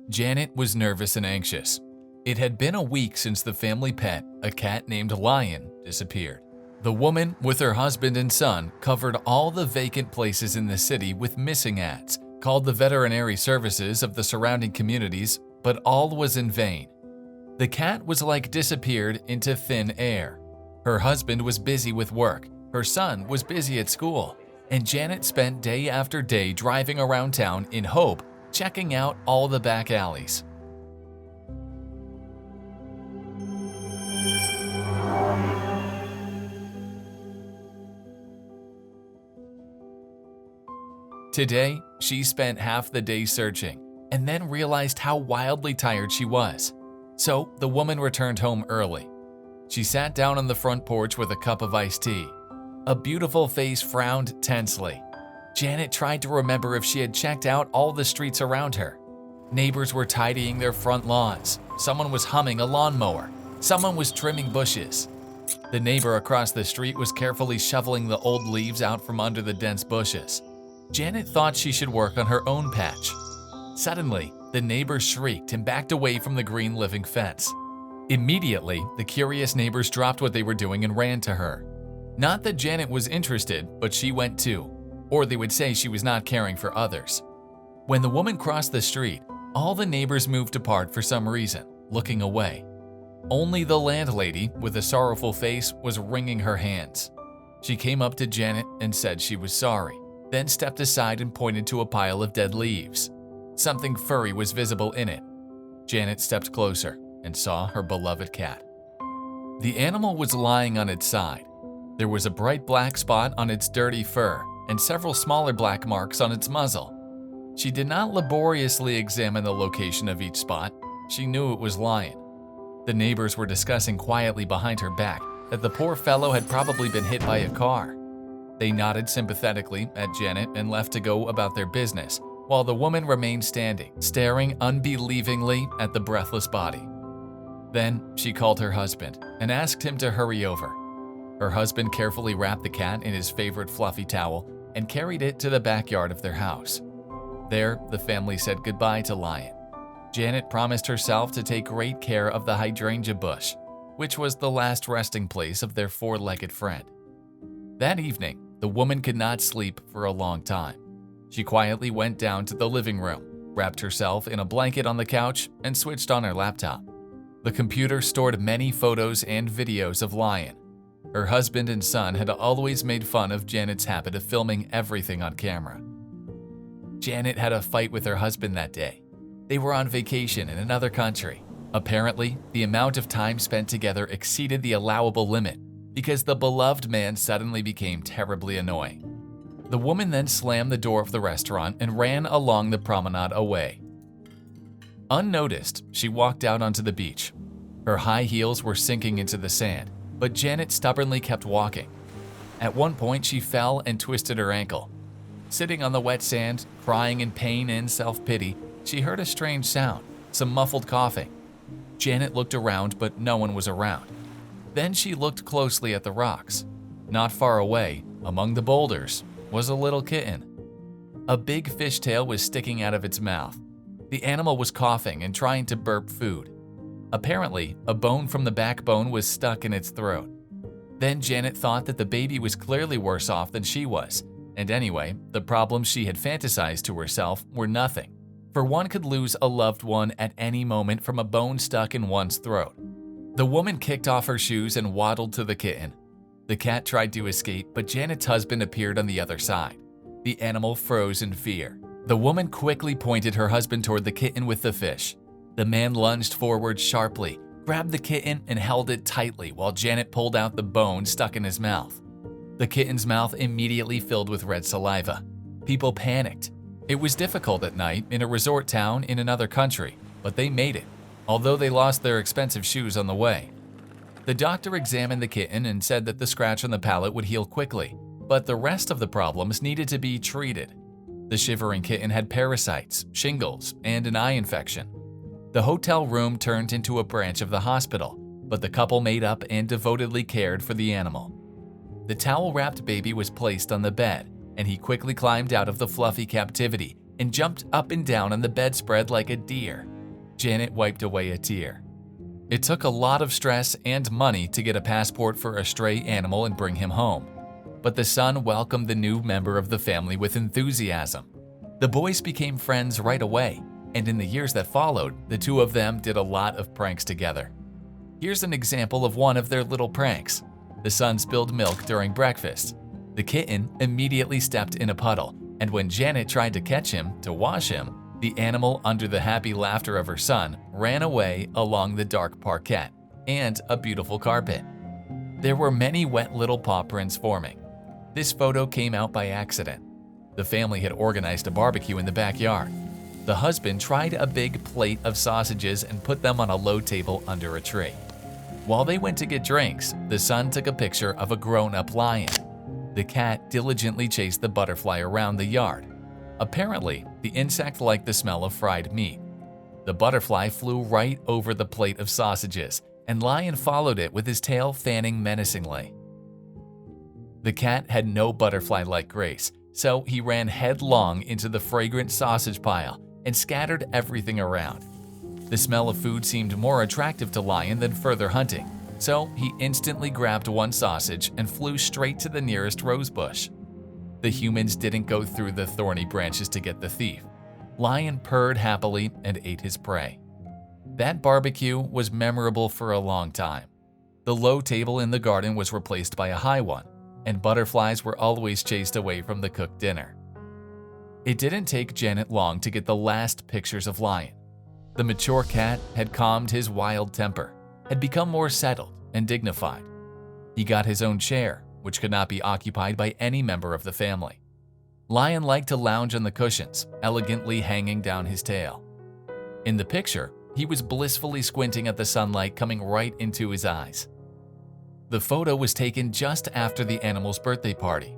Janet was nervous and anxious. It had been a week since the family pet, a cat named Lion, disappeared. The woman, with her husband and son, covered all the vacant places in the city with missing ads, called the veterinary services of the surrounding communities, but all was in vain. The cat was like disappeared into thin air. Her husband was busy with work, her son was busy at school, and Janet spent day after day driving around town in hope, checking out all the back alleys. Today, she spent half the day searching and then realized how wildly tired she was. So the woman returned home early. She sat down on the front porch with a cup of iced tea. A beautiful face frowned tensely. Janet tried to remember if she had checked out all the streets around her. Neighbors were tidying their front lawns. Someone was humming a lawnmower. Someone was trimming bushes. The neighbor across the street was carefully shoveling the old leaves out from under the dense bushes. Janet thought she should work on her own patch. Suddenly, the neighbor shrieked and backed away from the green living fence. Immediately, the curious neighbors dropped what they were doing and ran to her. Not that Janet was interested, but she went too, or they would say she was not caring for others. When the woman crossed the street, all the neighbors moved apart for some reason, looking away. Only the landlady, with a sorrowful face, was wringing her hands. She came up to Janet and said she was sorry, then stepped aside and pointed to a pile of dead leaves. Something furry was visible in it. Janet stepped closer and saw her beloved cat. The animal was lying on its side. There was a bright black spot on its dirty fur and several smaller black marks on its muzzle. She did not laboriously examine the location of each spot. She knew it was Lion. The neighbors were discussing quietly behind her back that the poor fellow had probably been hit by a car. They nodded sympathetically at Janet and left to go about their business, while the woman remained standing, staring unbelievingly at the breathless body. Then she called her husband and asked him to hurry over. Her husband carefully wrapped the cat in his favorite fluffy towel and carried it to the backyard of their house. There, the family said goodbye to Lion. Janet promised herself to take great care of the hydrangea bush, which was the last resting place of their four-legged friend. That evening, the woman could not sleep for a long time. She quietly went down to the living room, wrapped herself in a blanket on the couch, and switched on her laptop. The computer stored many photos and videos of Lion. Her husband and son had always made fun of Janet's habit of filming everything on camera. Janet had a fight with her husband that day. They were on vacation in another country. Apparently, the amount of time spent together exceeded the allowable limit because the beloved man suddenly became terribly annoying. The woman then slammed the door of the restaurant and ran along the promenade away. Unnoticed, she walked out onto the beach. Her high heels were sinking into the sand, but Janet stubbornly kept walking. At one point, she fell and twisted her ankle. Sitting on the wet sand, crying in pain and self-pity, she heard a strange sound, some muffled coughing. Janet looked around, but no one was around. Then she looked closely at the rocks. Not far away, among the boulders, was a little kitten. A big fishtail was sticking out of its mouth. The animal was coughing and trying to burp food. Apparently, a bone from the backbone was stuck in its throat. Then Janet thought that the baby was clearly worse off than she was, and anyway, the problems she had fantasized to herself were nothing, for one could lose a loved one at any moment from a bone stuck in one's throat. The woman kicked off her shoes and waddled to the kitten. The cat tried to escape, but Janet's husband appeared on the other side. The animal froze in fear. The woman quickly pointed her husband toward the kitten with the fish. The man lunged forward sharply, grabbed the kitten, and held it tightly while Janet pulled out the bone stuck in his mouth. The kitten's mouth immediately filled with red saliva. People panicked. It was difficult at night in a resort town in another country, but they made it, although they lost their expensive shoes on the way. The doctor examined the kitten and said that the scratch on the palate would heal quickly, but the rest of the problems needed to be treated. The shivering kitten had parasites, shingles, and an eye infection. The hotel room turned into a branch of the hospital, but the couple made up and devotedly cared for the animal. The towel-wrapped baby was placed on the bed, and he quickly climbed out of the fluffy captivity, and jumped up and down on the bedspread like a deer. Janet wiped away a tear. It took a lot of stress and money to get a passport for a stray animal and bring him home. But the son welcomed the new member of the family with enthusiasm. The boys became friends right away, and in the years that followed, the two of them did a lot of pranks together. Here's an example of one of their little pranks. The son spilled milk during breakfast. The kitten immediately stepped in a puddle, and when Janet tried to catch him to wash him, the animal, under the happy laughter of her son, ran away along the dark parquet and a beautiful carpet. There were many wet little paw prints forming. This photo came out by accident. The family had organized a barbecue in the backyard. The husband tried a big plate of sausages and put them on a low table under a tree. While they went to get drinks, the son took a picture of a grown-up lion. The cat diligently chased the butterfly around the yard. Apparently, the insect liked the smell of fried meat. The butterfly flew right over the plate of sausages, and Lion followed it with his tail fanning menacingly. The cat had no butterfly-like grace, so he ran headlong into the fragrant sausage pile and scattered everything around. The smell of food seemed more attractive to Lion than further hunting, so he instantly grabbed one sausage and flew straight to the nearest rose bush. The humans didn't go through the thorny branches to get the thief. Lion purred happily and ate his prey. That barbecue was memorable for a long time. The low table in the garden was replaced by a high one, and butterflies were always chased away from the cooked dinner. It didn't take Janet long to get the last pictures of Lion. The mature cat had calmed his wild temper, had become more settled and dignified. He got his own chair, which could not be occupied by any member of the family. Lion liked to lounge on the cushions, elegantly hanging down his tail. In the picture, he was blissfully squinting at the sunlight coming right into his eyes. The photo was taken just after the animal's birthday party.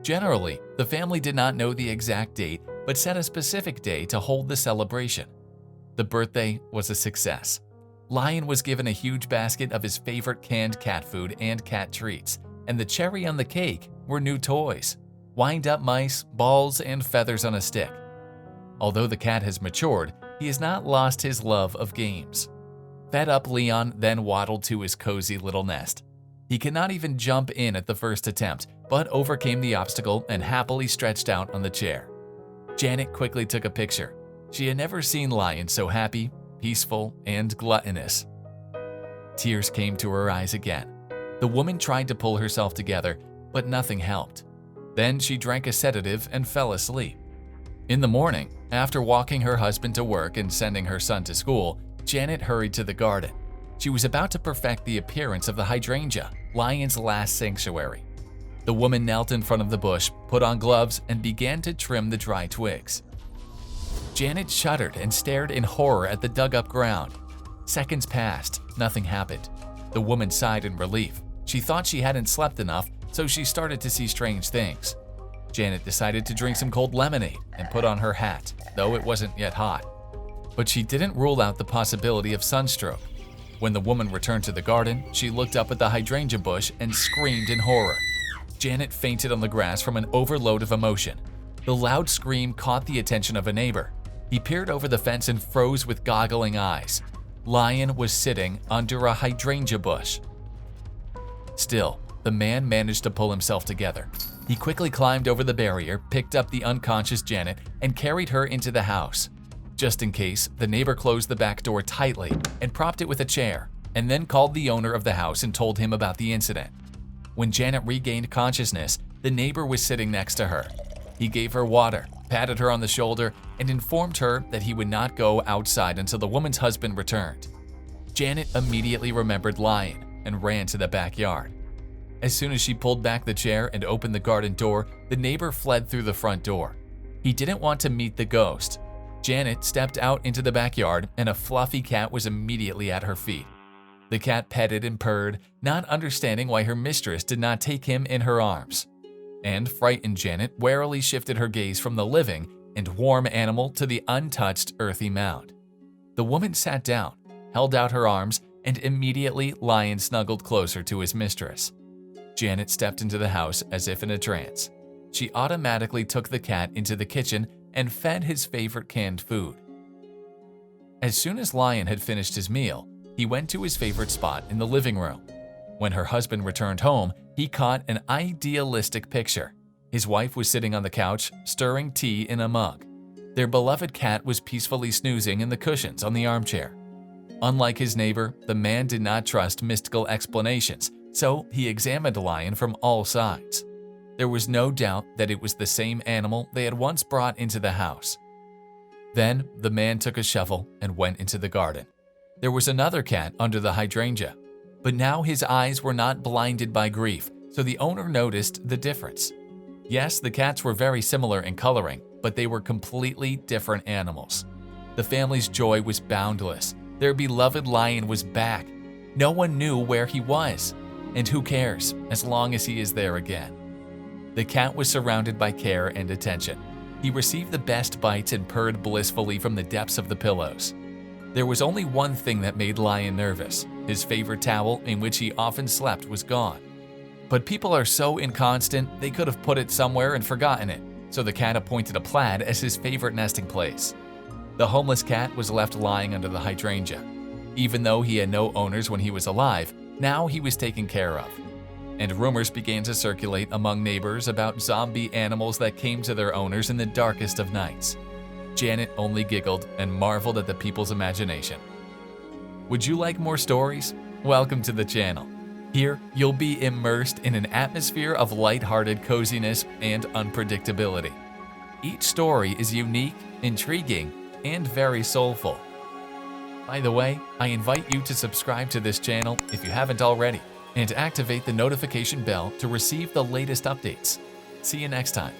Generally, the family did not know the exact date, but set a specific day to hold the celebration. The birthday was a success. Lion was given a huge basket of his favorite canned cat food and cat treats, and the cherry on the cake were new toys, wind-up mice, balls, and feathers on a stick. Although the cat has matured, he has not lost his love of games. Fed up, Leon then waddled to his cozy little nest. He could not even jump in at the first attempt, but overcame the obstacle and happily stretched out on the chair. Janet quickly took a picture. She had never seen Lion so happy, peaceful, and gluttonous. Tears came to her eyes again. The woman tried to pull herself together, but nothing helped. Then she drank a sedative and fell asleep. In the morning, after walking her husband to work and sending her son to school, Janet hurried to the garden. She was about to perfect the appearance of the hydrangea, Lion's last sanctuary. The woman knelt in front of the bush, put on gloves, and began to trim the dry twigs. Janet shuddered and stared in horror at the dug-up ground. Seconds passed, nothing happened. The woman sighed in relief. She thought she hadn't slept enough, so she started to see strange things. Janet decided to drink some cold lemonade and put on her hat, though it wasn't yet hot. But she didn't rule out the possibility of sunstroke. When the woman returned to the garden, she looked up at the hydrangea bush and screamed in horror. Janet fainted on the grass from an overload of emotion. The loud scream caught the attention of a neighbor. He peered over the fence and froze with goggling eyes. Lion was sitting under a hydrangea bush. Still, the man managed to pull himself together. He quickly climbed over the barrier, picked up the unconscious Janet, and carried her into the house. Just in case, the neighbor closed the back door tightly and propped it with a chair, and then called the owner of the house and told him about the incident. When Janet regained consciousness, the neighbor was sitting next to her. He gave her water, patted her on the shoulder, and informed her that he would not go outside until the woman's husband returned. Janet immediately remembered Lion and ran to the backyard. As soon as she pulled back the chair and opened the garden door, the neighbor fled through the front door. He didn't want to meet the ghost. Janet stepped out into the backyard, and a fluffy cat was immediately at her feet. The cat petted and purred, not understanding why her mistress did not take him in her arms. And frightened Janet warily shifted her gaze from the living and warm animal to the untouched earthy mound. The woman sat down, held out her arms, and immediately Lion snuggled closer to his mistress. Janet stepped into the house as if in a trance. She automatically took the cat into the kitchen and fed his favorite canned food. As soon as Lion had finished his meal, he went to his favorite spot in the living room. When her husband returned home, he caught an idealistic picture. His wife was sitting on the couch, stirring tea in a mug. Their beloved cat was peacefully snoozing in the cushions on the armchair. Unlike his neighbor, the man did not trust mystical explanations, so he examined Lion from all sides. There was no doubt that it was the same animal they had once brought into the house. Then the man took a shovel and went into the garden. There was another cat under the hydrangea, but now his eyes were not blinded by grief, so the owner noticed the difference. Yes, the cats were very similar in coloring, but they were completely different animals. The family's joy was boundless. Their beloved Lion was back. No one knew where he was, and who cares as long as he is there again. The cat was surrounded by care and attention. He received the best bites and purred blissfully from the depths of the pillows. There was only one thing that made Lion nervous. His favorite towel, in which he often slept, was gone. But people are so inconstant, they could have put it somewhere and forgotten it, so the cat appointed a plaid as his favorite nesting place. The homeless cat was left lying under the hydrangea. Even though he had no owners when he was alive, now he was taken care of. And rumors began to circulate among neighbors about zombie animals that came to their owners in the darkest of nights. Janet only giggled and marveled at the people's imagination. Would you like more stories? Welcome to the channel. Here, you'll be immersed in an atmosphere of lighthearted coziness and unpredictability. Each story is unique, intriguing, and very soulful. By the way, I invite you to subscribe to this channel if you haven't already, and activate the notification bell to receive the latest updates. See you next time.